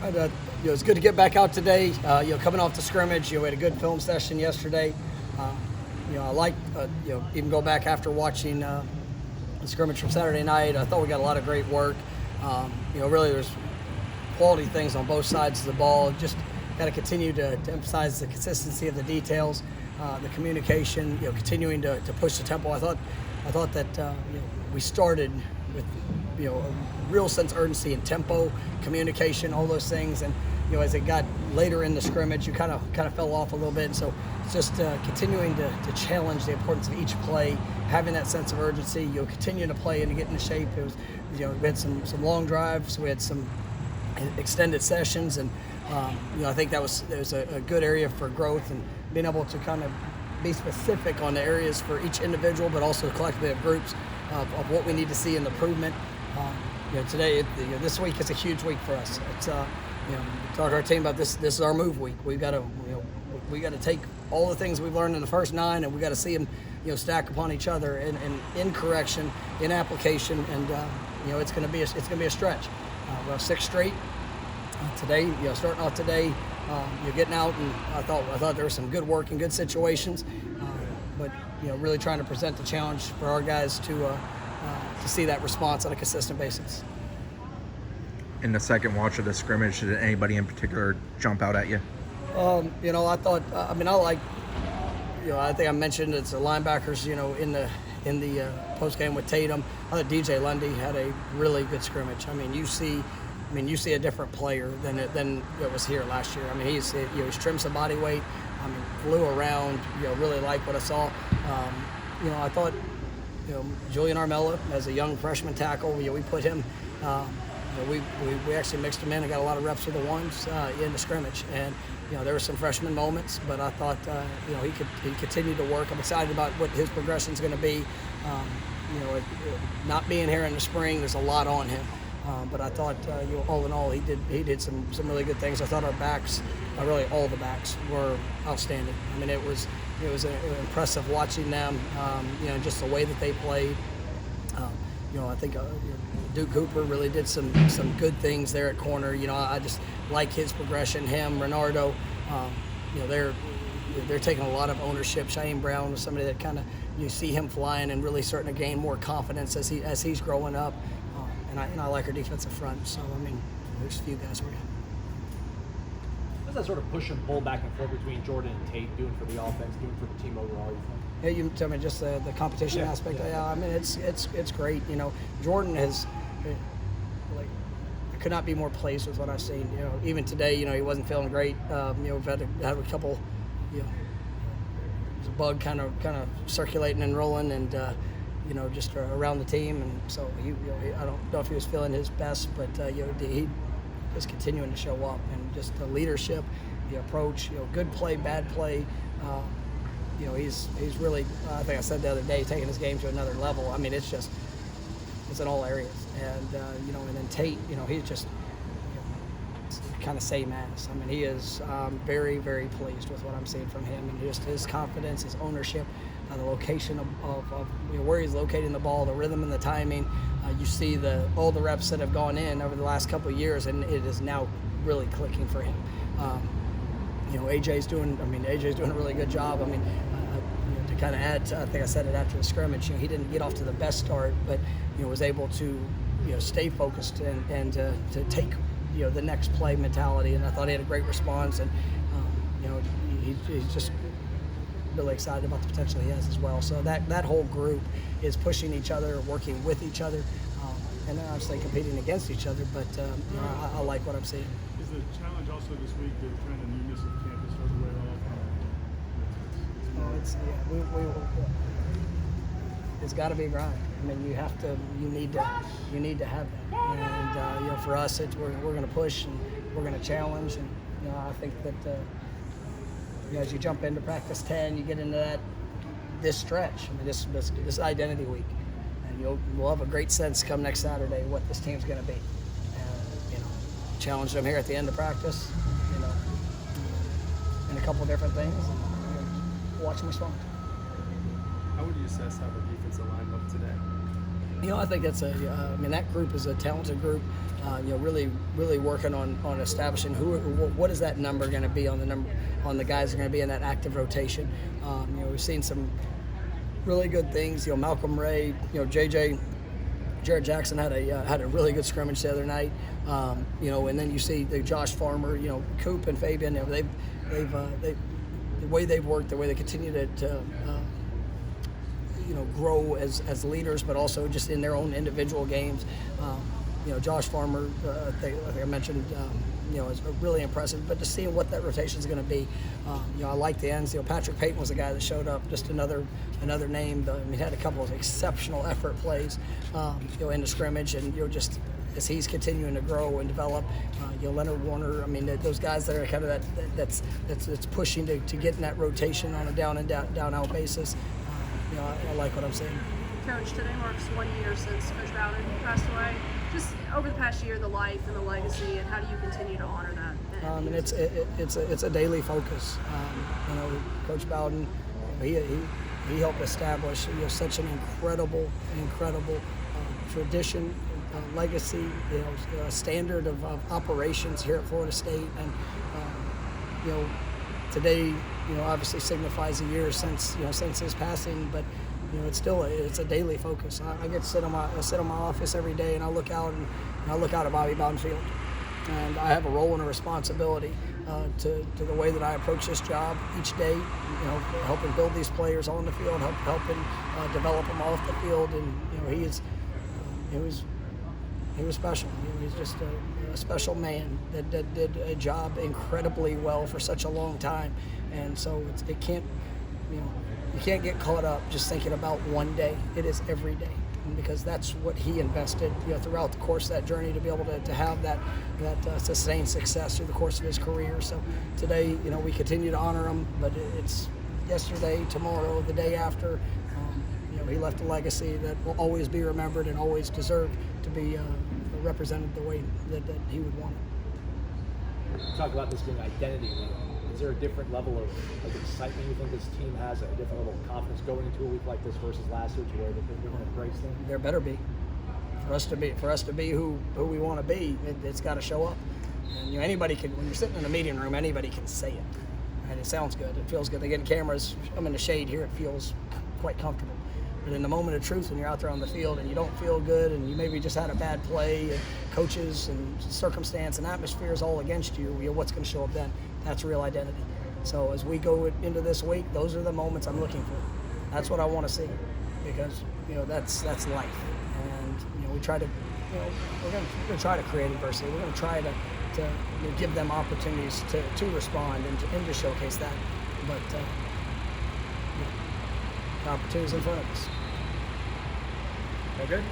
It's good to get back out today. Coming off the scrimmage, we had a good film session yesterday. I like, even go back after watching the scrimmage from Saturday night. I thought we got a lot of great work. Really, there's quality things on both sides of the ball. Just got to continue to emphasize the consistency of the details, the communication. Continuing to push the tempo. I thought that we started with a real sense of urgency and tempo, communication, all those things. And as it got later in the scrimmage, you kind of fell off a little bit. And so it's just continuing to challenge the importance of each play, having that sense of urgency. Continuing to play and to get into shape. It was, we had some long drives. We had some extended sessions, and I think that was a good area for growth and being able to kind of be specific on the areas for each individual, but also collectively of groups of what we need to see in the improvement. Today, this week is a huge week for us. It's talk to our team about this. This is our move week. We've got to take all the things we've learned in the first 9, and we got to see them stack upon each other in correction, in application, and it's going to be a stretch. We'll have 6 straight today. Starting off today, you're getting out, and I thought there was some good work and good situations, but really trying to present the challenge for our guys to see that response on a consistent basis. In the second watch of the scrimmage, did anybody in particular jump out at you? I thought. I think I mentioned it's the linebackers. In the post game with Tatum, I thought DJ Lundy had a really good scrimmage. You see a different player than it was here last year. He's trimmed some body weight. Flew around. Really like what I saw. I thought. Julian Armella as a young freshman tackle. We put him. We actually mixed him in and got a lot of reps with the ones in the scrimmage. And there were some freshman moments, but I thought he continued to work. I'm excited about what his progression is going to be. Not being here in the spring, there's a lot on him. But I thought, all in all, he did some really good things. I thought our backs, really all the backs, were outstanding. It was impressive watching them. Just the way that they played. I think Duke Cooper really did some good things there at corner. I just like his progression. Him, Renardo, they're taking a lot of ownership. Shaheem Brown was somebody that kind of you see him flying and really starting to gain more confidence as he's growing up. And I like our defensive front. So there's a few guys we're. What does that sort of push and pull back and forth between Jordan and Tate doing for the offense, doing for the team overall? You think? Yeah, you tell me just the competition aspect. Yeah, it's great. Jordan has I could not be more pleased with what I've seen. Even today, he wasn't feeling great. We've had a couple. There's a bug kind of circulating and rolling, and just around the team, and so I don't know if he was feeling his best, but he was continuing to show up, and just the leadership, the approach, good play, bad play. He's really, I think I said the other day, taking his game to another level. It's in all areas. And, and then Tate, he's just kind of same as. He is very, very pleased with what I'm seeing from him, and just his confidence, his ownership, the location of where he's locating the ball, the rhythm and the timing. You see all the reps that have gone in over the last couple of years, and it is now really clicking for him. AJ's doing a really good job. To kind of add, I think I said it after the scrimmage. He didn't get off to the best start, but was able to stay focused and to take the next play mentality. And I thought he had a great response, and he's just really excited about the potential he has as well. So that whole group is pushing each other, working with each other, and obviously competing against each other. But I like what I'm seeing. Is the challenge also this week the kind of newness of campus start to wear off? It's got to be a grind. You need to have that. And for us, we're going to push and we're going to challenge. And I think that as you jump into practice 10, you get into this stretch. This identity week, and we'll have a great sense come next Saturday what this team's going to be. And challenge them here at the end of practice. In a couple of different things. And, watch them respond. How would you assess how the defensive line looked today? I think that's I mean, that group is a talented group. Really working on establishing what is that number going to be on the guys that are going to be in that active rotation. We've seen some really good things. Malcolm Ray, Jared Jackson had a really good scrimmage the other night. And then you see the Josh Farmer, Coop and Fabian. The way they've worked, the way they continue to grow as leaders, but also just in their own individual games. Josh Farmer, I think I mentioned, is really impressive. But just seeing what that rotation is going to be, I like the ends. Patrick Payton was the guy that showed up. Just another name. He had a couple of exceptional effort plays, in the scrimmage, and just as he's continuing to grow and develop. Leonard Warner. I mean, those guys that are kind of that's pushing to get in that rotation on a down out basis. I like what I'm seeing. Coach, today marks 1 year since Coach Bowden passed away. Just over the past year, the life and the legacy, and how do you continue to honor that? And it's a daily focus. Coach Bowden, he helped establish such an incredible tradition, legacy, standard of operations here at Florida State, and today, obviously signifies a year since his passing, but it's a daily focus. I get to sit in my office every day, and I look out at Bobby Bowden Field, and I have a role and a responsibility to the way that I approach this job each day. Helping build these players on the field, helping develop them off the field, and he was special. He's just a special man that did a job incredibly well for such a long time, and so you can't get caught up just thinking about one day. It is every day, and because that's what he invested throughout the course of that journey to be able to have that sustained success through the course of his career. So today, we continue to honor him, but it's yesterday, tomorrow, the day after. He left a legacy that will always be remembered and always deserve to be represented the way that he would want it. You talk about this being identity week. Is there a different level of excitement you think this team has, a different level of confidence going into a week like this versus last year, to where they're going to embrace things? There better be. For us to be who we want to be, it's got to show up. And anybody can, when you're sitting in a meeting room, anybody can say it. And it sounds good. It feels good. They get cameras. I'm in the shade here. It feels quite comfortable. But in the moment of truth, when you're out there on the field and you don't feel good, and you maybe just had a bad play, and coaches and circumstance and atmosphere is all against you, what's going to show up then? That's real identity. So as we go into this week, those are the moments I'm looking for. That's what I want to see, because that's life. And we try to, we're going to try to create adversity. We're going to try to give them opportunities to respond and to showcase that. But the opportunities in front of us. Okay.